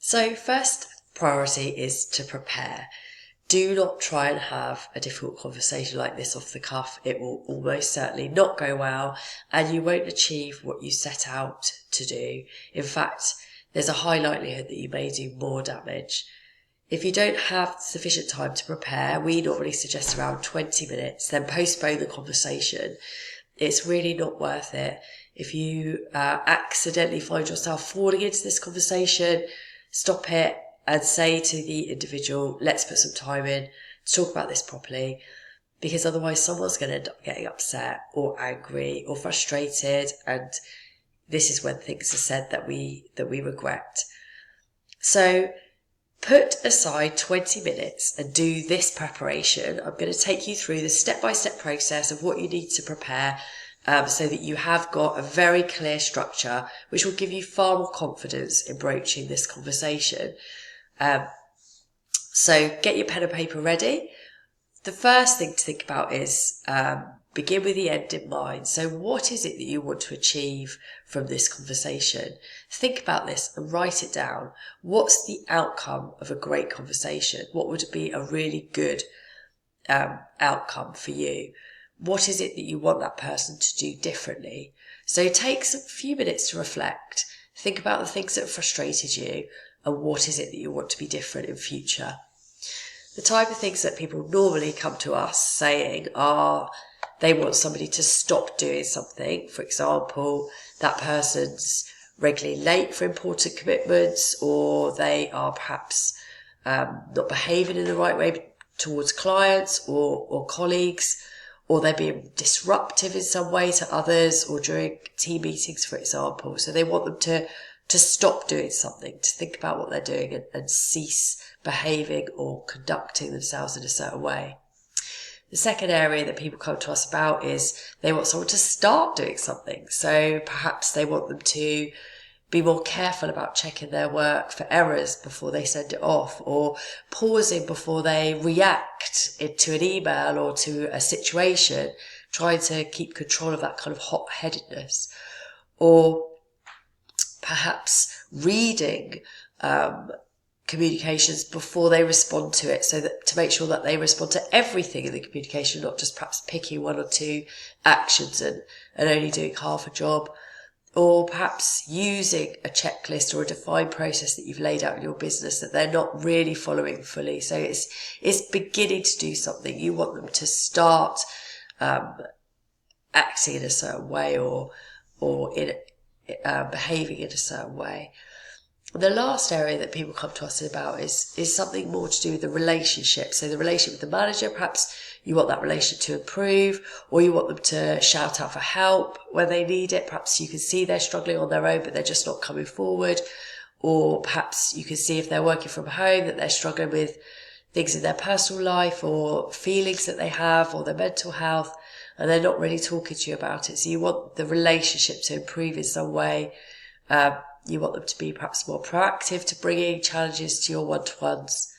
So first priority is to prepare. Do not try and have a difficult conversation like this off the cuff. It will almost certainly not go well and you won't achieve what you set out to do. In fact, there's a high likelihood that you may do more damage. If you don't have sufficient time to prepare, we normally suggest around 20 minutes, then postpone the conversation. It's really not worth it. If you accidentally find yourself falling into this conversation, stop it and say to the individual, let's put some time in to talk about this properly, because otherwise someone's going to end up getting upset or angry or frustrated, and this is when things are said that we regret. So put aside 20 minutes and do this preparation. I'm going to take you through the step-by-step process of what you need to prepare so that you have got a very clear structure, which will give you far more confidence in broaching this conversation. So get your pen and paper ready. The first thing to think about is begin with the end in mind. So what is it that you want to achieve from this conversation? Think about this and write it down. What's the outcome of a great conversation? What would be a really good outcome for you? What is it that you want that person to do differently? So take a few minutes to reflect. Think about the things that have frustrated you and what is it that you want to be different in future. The type of things that people normally come to us saying are they want somebody to stop doing something. For example, that person's regularly late for important commitments, or they are perhaps not behaving in the right way towards clients or colleagues, or they're being disruptive in some way to others, or during team meetings, for example. So they want them to stop doing something, to think about what they're doing and cease behaving or conducting themselves in a certain way. The second area that people come to us about is they want someone to start doing something. So perhaps they want them to be more careful about checking their work for errors before they send it off, or pausing before they react to an email or to a situation, trying to keep control of that kind of hot-headedness. Or perhaps reading communications before they respond to it, so that to make sure that they respond to everything in the communication, not just perhaps picking one or two actions and only doing half a job. Or perhaps using a checklist or a defined process that you've laid out in your business that they're not really following fully. So it's beginning to do something. You want them to start acting in a certain way or in behaving in a certain way. The last area that people come to us about is something more to do with the relationship. So the relationship with the manager, perhaps you want that relationship to improve, or you want them to shout out for help when they need it. Perhaps you can see they're struggling on their own, but they're just not coming forward. Or perhaps you can see if they're working from home that they're struggling with things in their personal life or feelings that they have or their mental health, and they're not really talking to you about it. So you want the relationship to improve in some way. You want them to be perhaps more proactive to bringing challenges to your one-to-ones.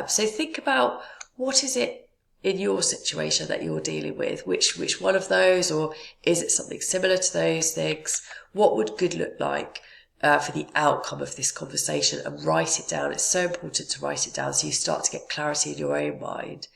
So think about what is it in your situation that you're dealing with, which one of those, or is it something similar to those things? What would good look like for the outcome of this conversation, and write it down. It's so important to write it down so you start to get clarity in your own mind.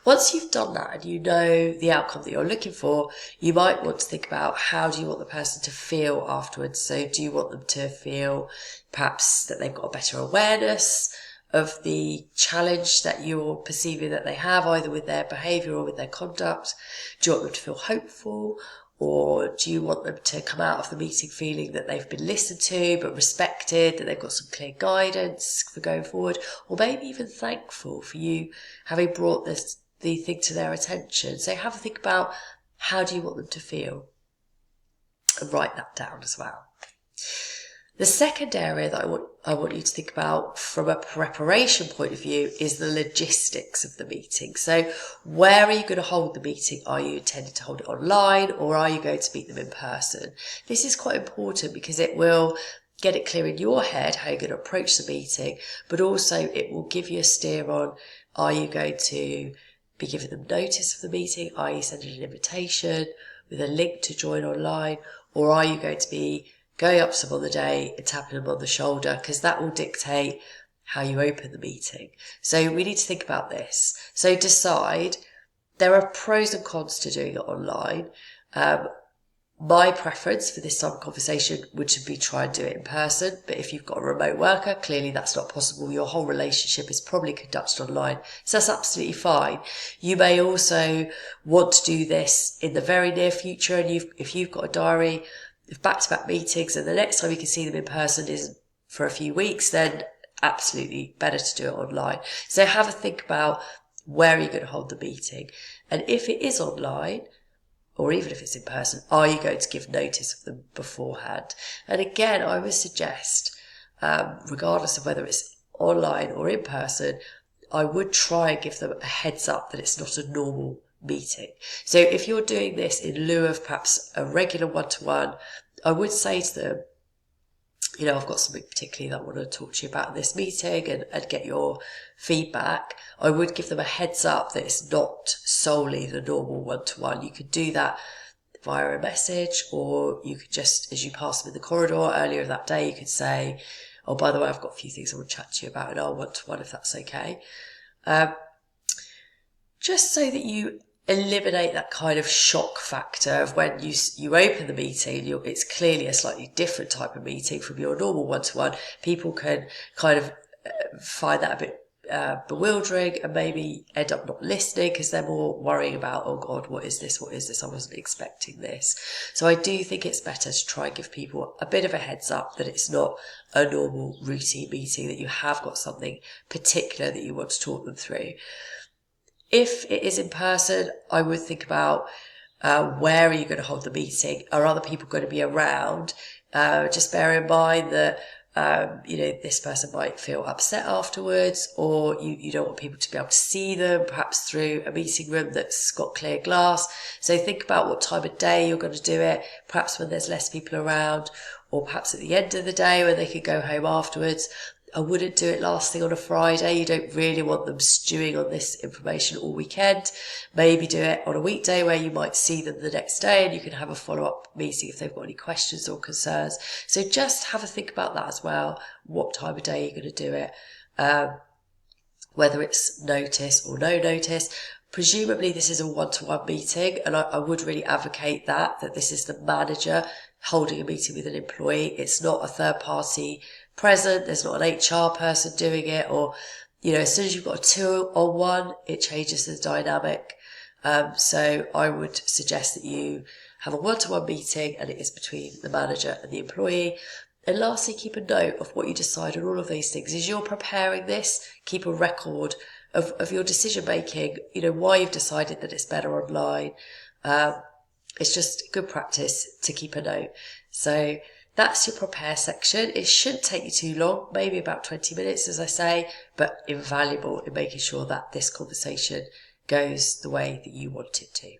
Once you've done that and you know the outcome that you're looking for, you might want to think about how do you want the person to feel afterwards. So do you want them to feel perhaps that they've got a better awareness of the challenge that you're perceiving that they have, either with their behaviour or with their conduct? Do you want them to feel hopeful? Or do you want them to come out of the meeting feeling that they've been listened to but respected, that they've got some clear guidance for going forward, or maybe even thankful for you having brought the thing to their attention? So have a think about how do you want them to feel, and write that down as well. The second area that I want you to think about from a preparation point of view is the logistics of the meeting. So where are you going to hold the meeting? Are you intending to hold it online, or are you going to meet them in person? This is quite important because it will get it clear in your head how you're going to approach the meeting, but also it will give you a steer on, are you going to be giving them notice of the meeting? Are you sending an invitation with a link to join online? Or are you going to be going up to them on the day and tapping them on the shoulder, because that will dictate how you open the meeting. So we need to think about this. So decide, there are pros and cons to doing it online. My preference for this type of conversation would be try and do it in person, but if you've got a remote worker, clearly that's not possible. Your whole relationship is probably conducted online, so that's absolutely fine. You may also want to do this in the very near future, and if you've got a diary of back-to-back meetings and the next time you can see them in person is for a few weeks, then absolutely better to do it online. So have a think about where you're going to hold the meeting, and if it is online, or even if it's in person, are you going to give notice of them beforehand? And again, I would suggest, regardless of whether it's online or in person, I would try and give them a heads up that it's not a normal meeting. So if you're doing this in lieu of perhaps a regular one-to-one, I would say to them, I've got something particularly that I want to talk to you about in this meeting and get your feedback. I would give them a heads up that it's not solely the normal one-to-one. You could do that via a message, or you could just, as you pass them in the corridor earlier that day, you could say, oh, by the way, I've got a few things I want to chat to you about in our one-to-one, if that's okay. Just so that you eliminate that kind of shock factor of when you open the meeting, it's clearly a slightly different type of meeting from your normal one-to-one. People can kind of find that a bit bewildering and maybe end up not listening because they're more worrying about, oh God, what is this? I wasn't expecting this. So I do think it's better to try and give people a bit of a heads up that it's not a normal routine meeting, that you have got something particular that you want to talk them through. If it is in person, I would think about where are you going to hold the meeting? Are other people going to be around? Just bear in mind that this person might feel upset afterwards, or you don't want people to be able to see them, perhaps through a meeting room that's got clear glass. So think about what time of day you're going to do it, perhaps when there's less people around, or perhaps at the end of the day when they could go home afterwards. I wouldn't do it last thing on a Friday. You don't really want them stewing on this information all weekend. Maybe do it on a weekday where you might see them the next day and you can have a follow-up meeting if they've got any questions or concerns. So just have a think about that as well. What time of day you're going to do it, whether it's notice or no notice. Presumably this is a one-to-one meeting, and I would really advocate that this is the manager holding a meeting with an employee. It's not a third party present. There's not an HR person doing it, or, as soon as you've got a 2-on-1, it changes the dynamic. So I would suggest that you have a one-to-one meeting and it is between the manager and the employee. And lastly, keep a note of what you decide on all of these things. As you're preparing this, keep a record of your decision making, why you've decided that it's better online. It's just good practice to keep a note. So that's your prepare section. It shouldn't take you too long, maybe about 20 minutes, as I say, but invaluable in making sure that this conversation goes the way that you want it to.